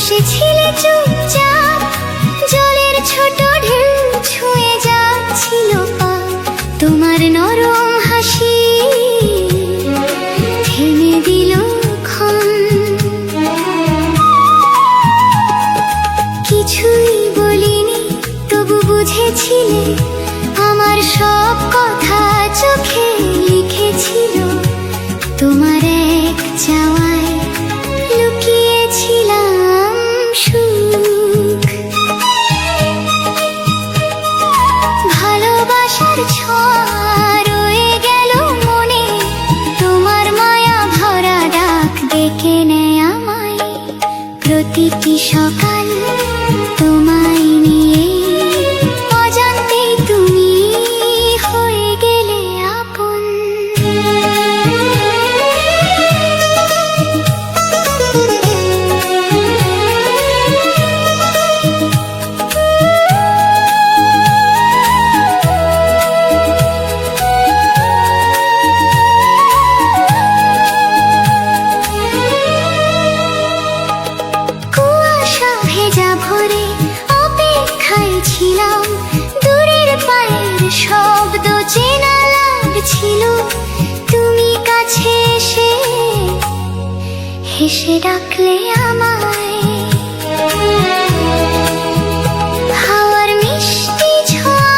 বসেছিলে চুপচাপ, জলের ছোট ঢেউ ছুঁয়ে যাচ্ছিল পা। তোমার নরম হাসি থেমে দিল ক্ষণ। কিছুই বলিনি, তবু বুঝেছিলে আমার সব কথা চোখে লিখেছিল। তোমার এক চাওয়ায় লুকিয়েছিলাম সুখ। ভালোবাসার ছোঁয়া রয়ে গেল মনে, তোমার মায়া ভরা ডাক ডেকে নেয় আমায়। প্রতিটি সকাল তোমায় নিয়ে অজান্তে তুমি হয়ে গেলে আপন। কুয়াশা ভেজা ভরে অপেক্ষায় ছিলাম, দূরের পায়ের শব্দ চেনা লাগছিল। তুমি কাছে এসে হেসে ডাকলে আমায়। হাওয়ার মিষ্টি ছোঁয়া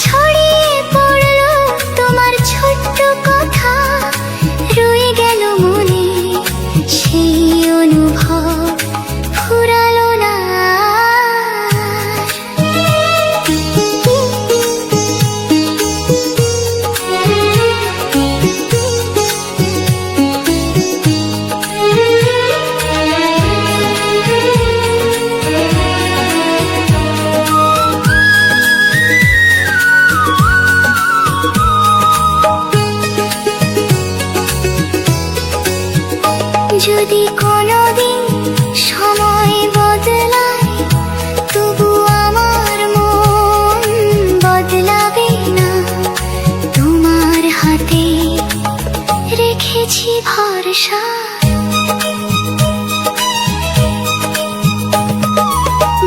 ছড়িয়ে পড়লো তোমার ছোট্ট কথা, রয়ে গেল মনে সেই অনুভব ফুরালো না। যদি কোনোদিন সময় বদলায়, তবু আমার মন বদলাবে না। তোমার হাতে রেখেছি ভরসা।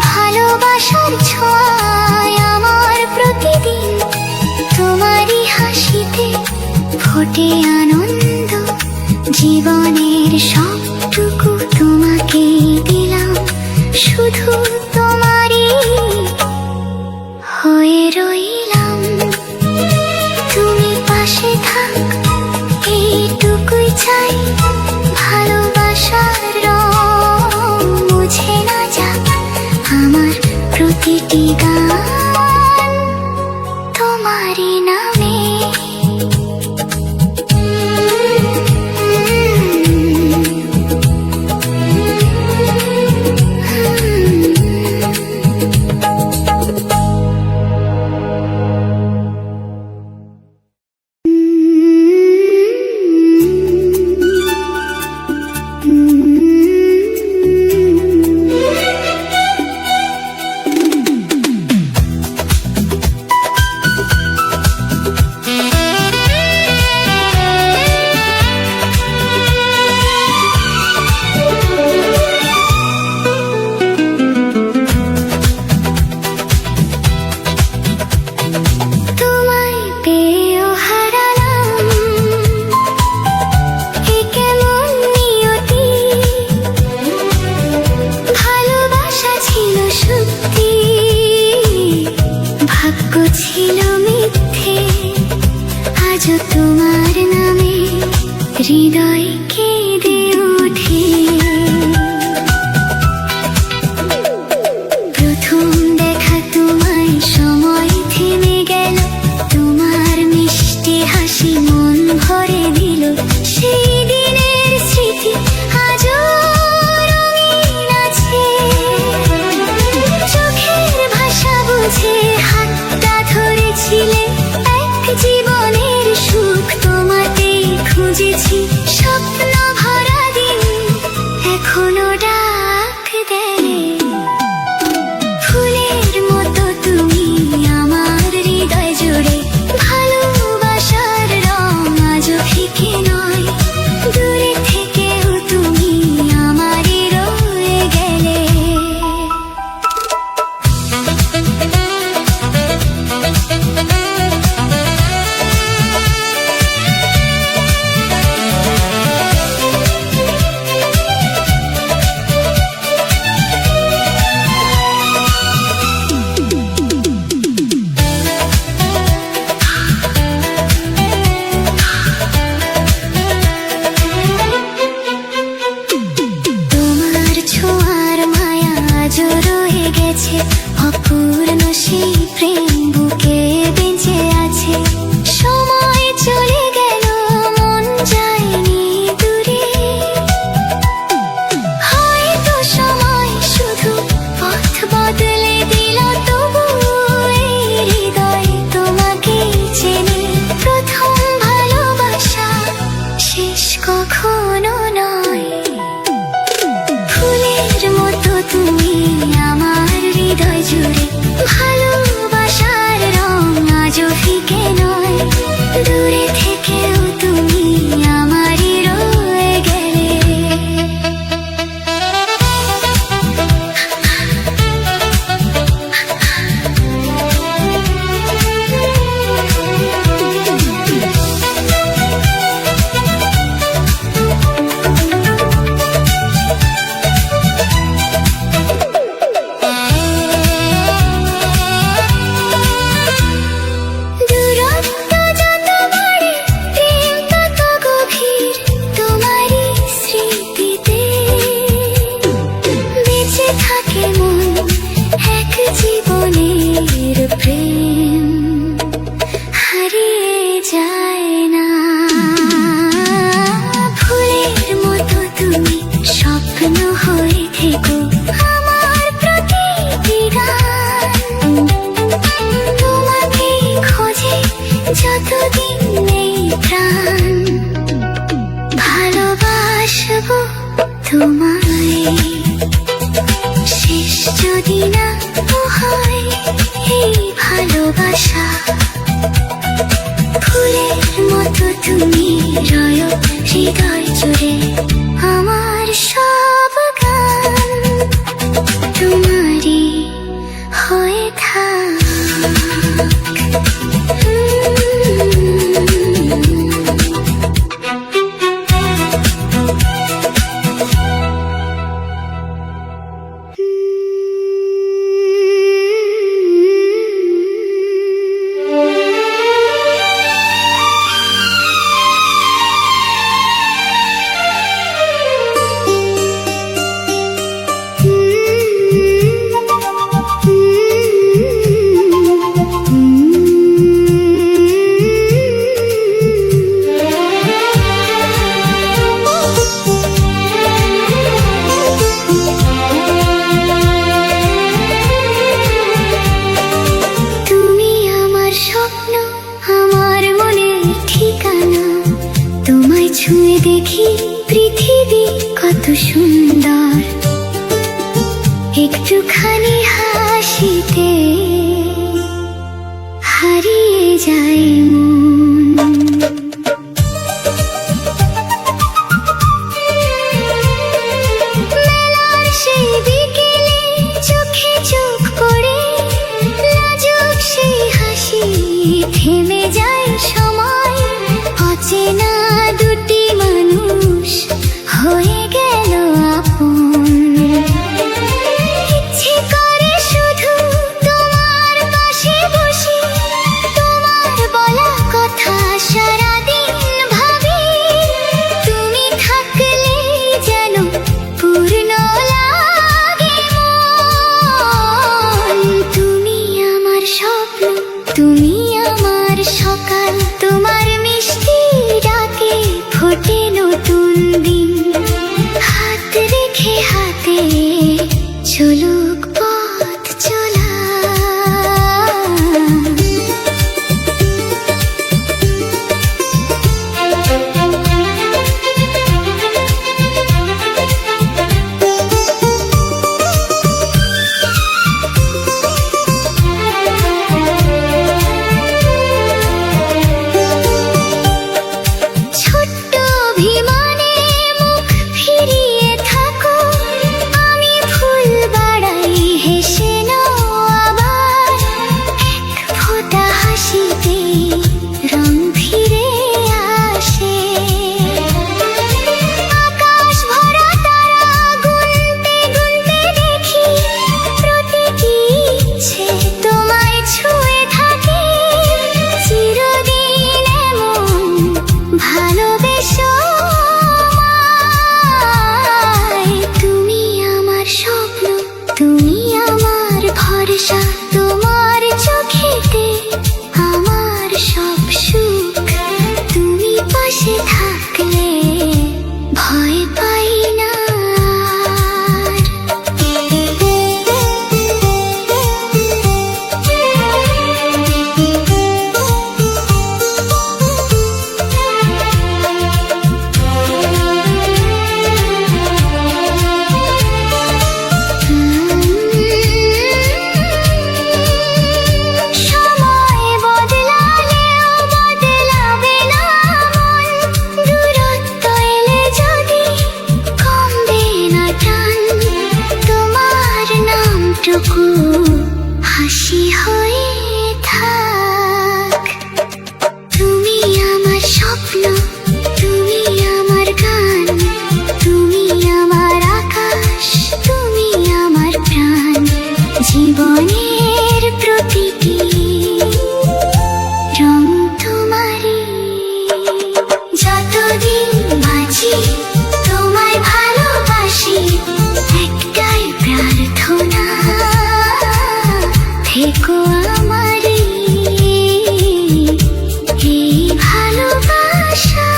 ভালোবাসার ছোঁয়ায় আমার প্রতিদিন তোমারই হাসিতে ফোটে আনন্দ। জীবনের সবটুকু তোমাকে দিলাম, শুধু তোমারই হয়ে রইলাম। তুমি পাশে থাক, এইটুকুই চাই। ভালোবাসার রং মুছে না যাক, আমার প্রতিটি গান তোমারই নামে। ছিল মিথ্যে, আজও তোমার নামে হৃদয় কেঁদে ওঠে। প্রথম দেখা তোমায় সময় থেমে গেল, তোমার মিষ্টি হাসি মন ভরে দিল। সেই দিনের স্মৃতি আজও রঙিন আছে, চোখের ভাষা বুঝে হাতটা ধরেছিলে। এক জীবনের সুখ তোমাতেই খুঁজেছি, স্বপ্ন ভরা দিন কখনো নয়। ফুলের মতো তুমি আমার হৃদয় জুড়ে, ভালোবাসার রং আজও ফিকে নয়। দূরে থেকেও তুমি আমারই রয়ে গেলে। দূরত্ব যত বাড়ে, প্রেম তত গভীর তোমারই স্মৃতিতে। বেঁচে থাকে মন এক জীবনের প্রেম, হারিয়ে যায় না। ফুলের মতো তুমি স্বপ্ন হয়ে থেকো আমার প্রতিটি গান। তোমাকে খোঁজে যতদিন নেই প্রাণ, ভালোবাসবো তোমায়। শেষ যদি না হয় এই ভালোবাসা, ফুলের মতো তুমি রয় হৃদয় জুড়ে। আমার সব গান তোমারই হয়ে থাক। তুমি আমার স্বপ্ন, আমার মনের ঠিকানা। তোমায় ছুঁয়ে দেখি পৃথিবী কত সুন্দর। একটুখানি হাসিতে হারিয়ে যায় মন। মেলার সেই বিকেলে চোখে চোখ পড়ে, লাজুক সেই হাসি থেমে যায় সময়। অচেনা দুটি মানুষ হয়ে গেল আপন। ইচ্ছে করে শুধু তোমার পাশে বসে, তোমার বলা কথা মুহূর্তটুকু হাসি হয়ে থাক। তুমি আমার স্বপ্ন, তুমি আমার গান, তুমি আমার আকাশ, তুমি আমার প্রাণ। জীবনের প্রতিটি রং তোমারই। যতদিন বাঁচি তোমায় ভালোবাসি, একটাই প্রার্থনা, থেকো আমারই এই ভালোবাসা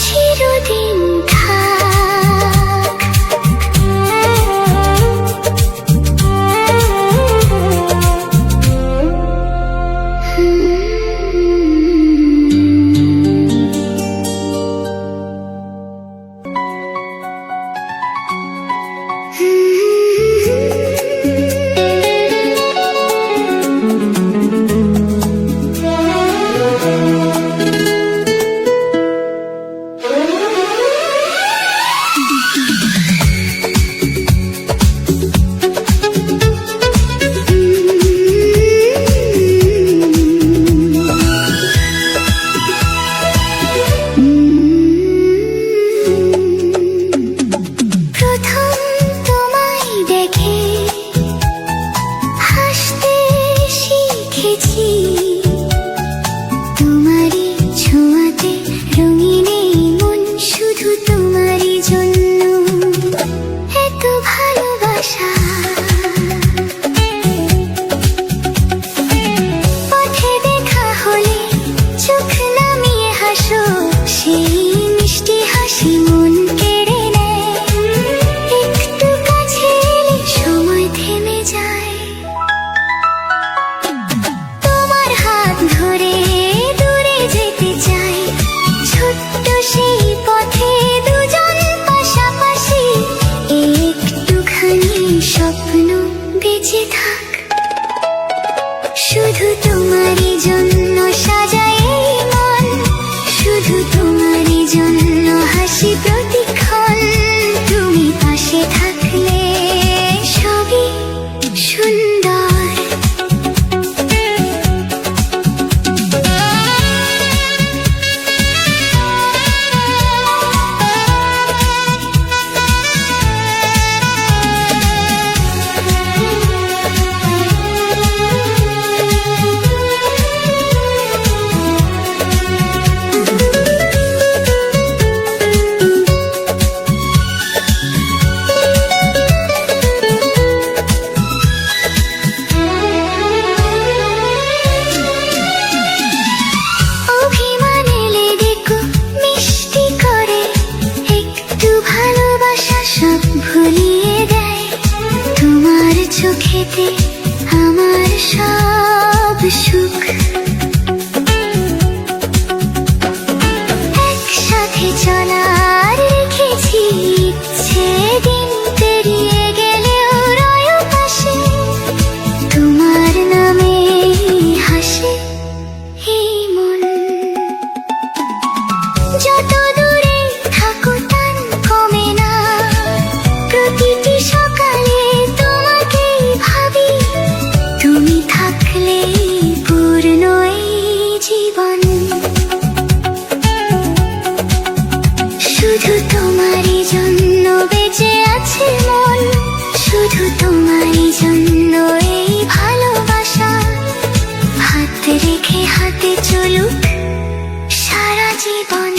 চিরদিন থাক। প্রথম তোমায় দেখে হাসতে শিখেছি, তোমারই ছোঁয়াতে রঙিন এই মন শুধু তোমারই জন্য। এত ভালোবাসা পথে দেখা হলে চোখ নামিয়ে হাসো, সেই মিষ্টি হাসি মন কেড়ে নেয়। একটু কাছে এলে সময় থেমে যায়, তোমার হাত ধরে দূরে যেতে চাই। ছোট্ট সেই পথে দুজন পাশাপাশি, একটুখানি স্বপ্ন বেঁচে থাক। শুধু তোমারই জন্য সাজাই এই মন, শুধু তোমারই জন্য হাসি প্রতিক্ষণ। তুমি পাশে থাকলে সবই সুন্দর। অভিমান এলে দেখো মিষ্টি করে, একটু ভালোবাসা সব ভুলিয়ে দেয়। তোমার চোখেতে আমার সব সুখ, একসাথে চলার রেখেছি ইচ্ছে। দিন পেরিয়ে গেলেও রয় পাশে, তোমার নামে হাসে এই মন। যত দূরে থাকো টান কমে না, প্রতিটি সকালে তোমাকেই ভাবি। তুমি থাকলে পূর্ণ এই জীবন। শুধু তোমারই জন্য বেঁচে আছে মন, শুধু তোমারই জন্য এই ভালোবাসা। হাত রেখে হাতে চলুক সারা জীবন।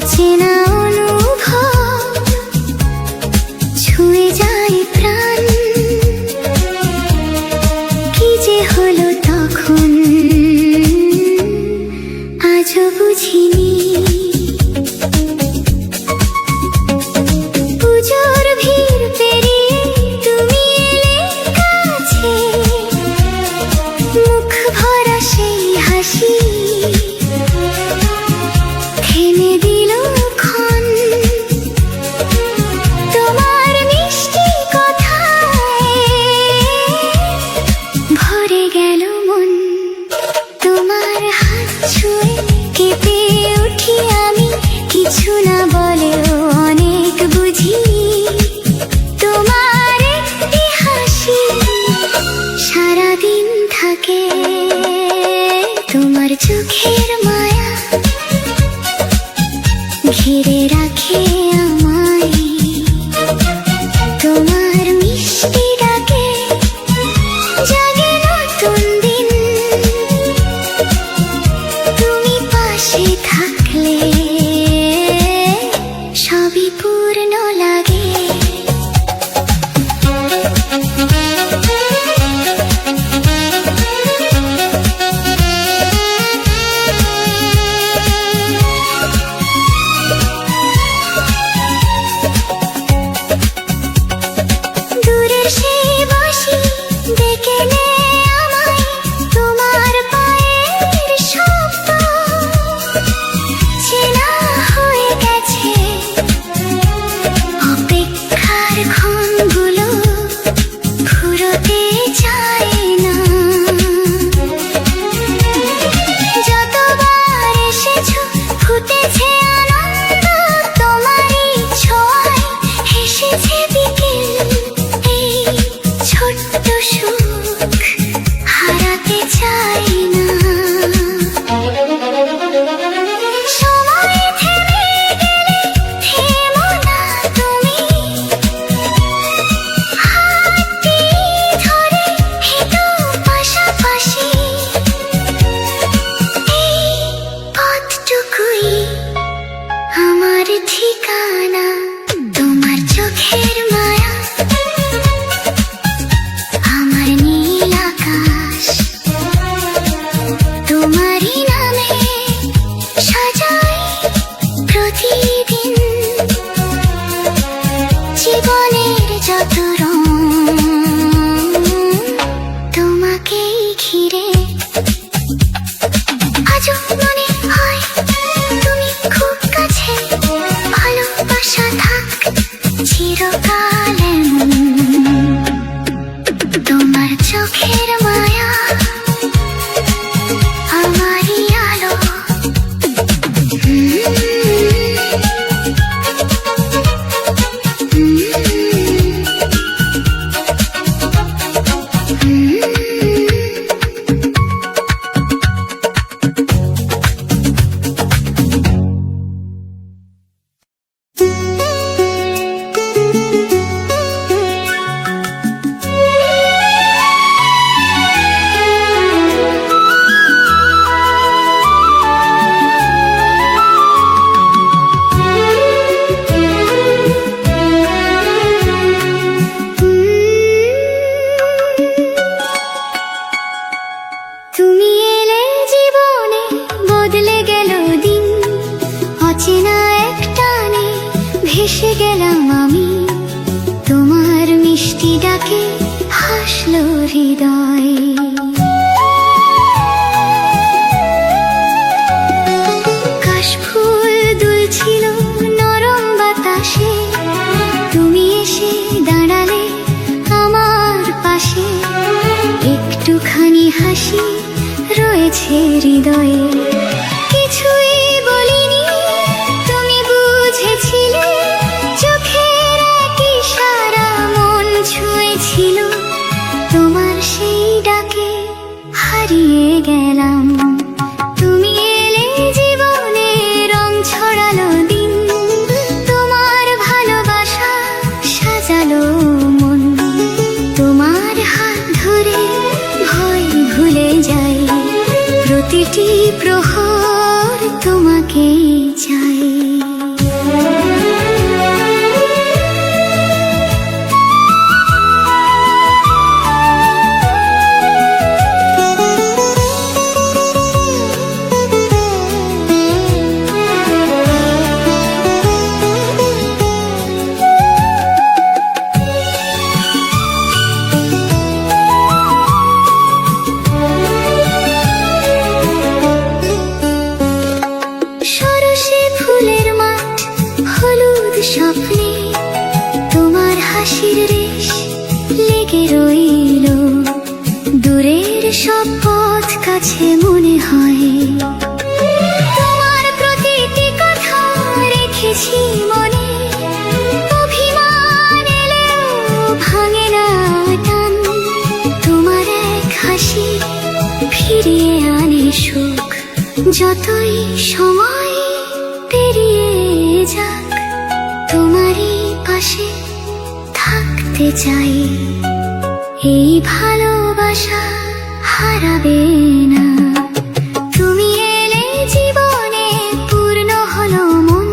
অচেনা অনুভব ছুঁয়ে যায় প্রাণ। কি যে হলো তখন আজও বুঝিনি। পুজোর ভিড় পেরিয়ে তুমি এলে কাছে, মুখ ভরা সেই হাসি থেমে দিল ক্ষণ। তোমার মিষ্টি কথায় ভরে গেল মন। তোমার হাত ছুঁয়ে কেঁপে উঠি আমি, কিছু না বলেও অনেক বুঝি। তোমার একটি হাসি সারাদিন থাকে, তোমার চোখের মায়া ঘিরে রাখে আমায়। তোমার মিষ্টি ডাকে জাগে নতুন দিন। তুমি পাশে থাকলে সবই পূর্ণ লাগে। দূরের সেই বাঁশি ডেকে নেয় আমায়, তোমার পায়ের শব্দ চেনা হয়ে গেছে। অপেক্ষার ক্ষণগুলো ফুরোতে চায় না। যতবার এসেছো ফুটেছে আনন্দ, তোমারই ছোঁয়ায় হেসেছে বিকেল। এই ছোট্ট সুখ হারাতে চাই না। সময় থেমে গেলে থেমো না তুমি, হাতটি ধরে হেঁটো পাশাপাশি। এই পথটুকুই আমার ঠিকানা। তোমার চোখের মায়া আমার নীল আকাশ, তোমারই নামে সাজাই প্রতিদিন। জীবনের যত রং তোমাকেই ঘিরে। আজও মনে হয় তুমি খুব কাছে, ভালোবাসা থাক চিরকাল এমন। তোমার চোখের মায়া আমারই আলো। তুমি এলে জীবনে বদলে গেল দিন। অচেনা এক টানে ভেসে গেলাম আমি, তোমার মিষ্টি ডাকে হাসলো হৃদয়। কাশফুল দুলছিল নরম বাতাসে, তুমি এসে দাঁড়ালে আমার পাশে। একটুখানি হাসি রয়েছে হৃদয়ে, কিছুই বলিনি তুমি বুঝেছিলে। চোখের এক ইশারা মন ছুঁয়েছিল, তোমার সেই ডাকে হারিয়ে গেলাম। তুমি এলে জীবনে রং ছড়ালো দিন, তোমার ভালোবাসা সাজালো মন। তোমার হাত ধরে ভয় ভুলে যাই, প্রতিটি প্রহর তোমাকেই চাই। সব পথ কাছে মনে হয়, তোমার প্রতিটি কথা রেখেছি মনে। অভিমান এলেও ভাঙে না টান, তোমার এক হাসি ফিরিয়ে আনে সুখ। যতই সময় পেরিয়ে যাক, তোমারই পাশে থাকতে চাই। এই ভালোবাসা হারাবে না। তুমি এলে জীবনে পূর্ণ হলো মন,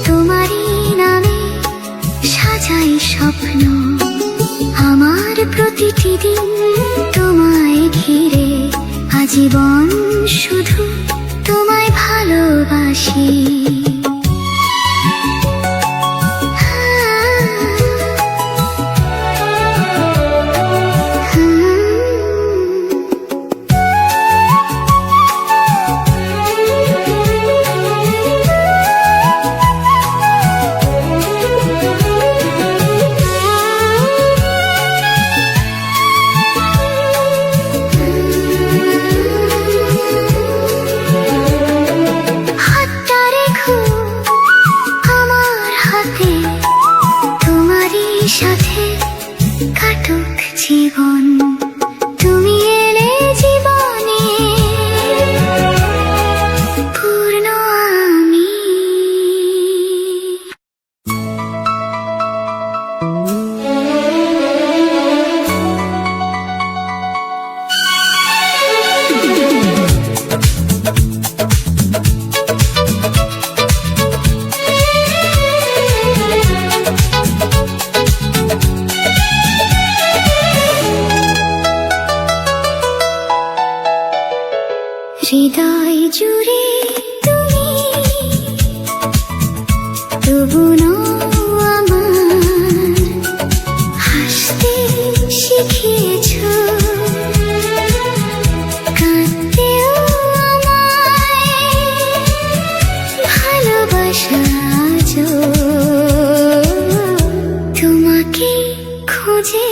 তোমারই নামে সাজাই স্বপ্ন। আমার প্রতিটি দিন তোমায় ঘিরে, আজীবন শুধু তোমায় ভালোবাসি। সাথে কাটুক জীবন, তুমি এলে জীবনে পূর্ণ আমি। হৃদয় জুড়ে তুমি, তবু আমার হাসতে শিখিয়েছ, কাঁদতেও আমায় ভালোবাসা। তোমাকে খুঁজে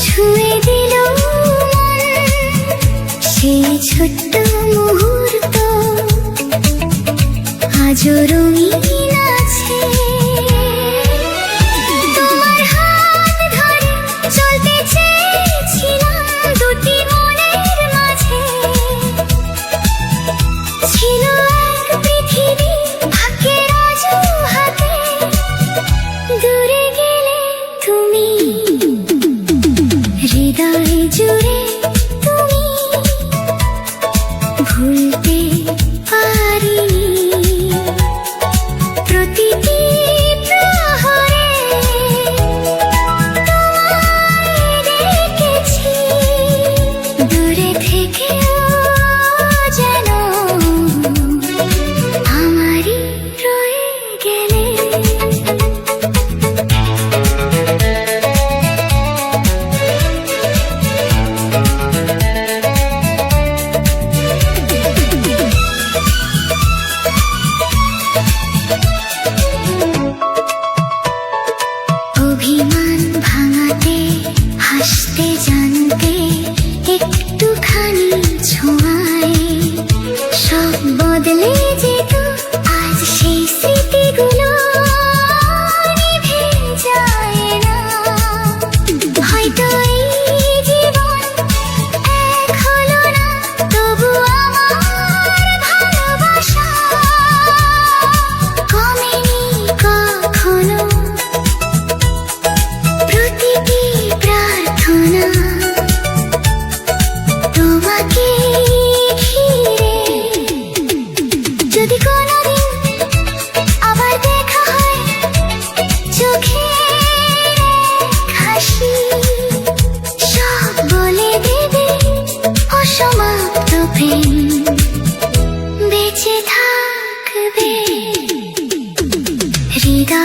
ছুঁয়ে দিল সেই ছোট্ট মুহূর্ত, আজও রঙিন আছে। তোমার হাত ধরে চলতে চেয়েছিলাম দুটি মনের মাঝে, ছিল এক পৃথিবী ভাগ্যের অজুহাতে। দূরে গেলে তুমি, হৃদয় জুড়ে তুমি, ভুলতে পারিনি।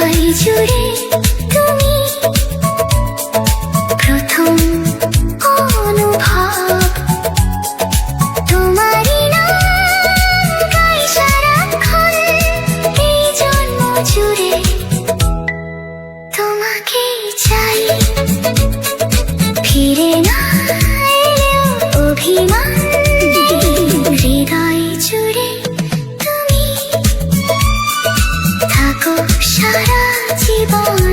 হৃদয় জুড়ে তুমি প্রথম অনুভব। তোমারই নাম গাই সারাক্ষণ এই জন্ম জুড়ে, তোমাকেই চাই। ফিরে না এলেও অভিমান নেই, হৃদয় জুড়ে তুমি থাকো সারা জীবন।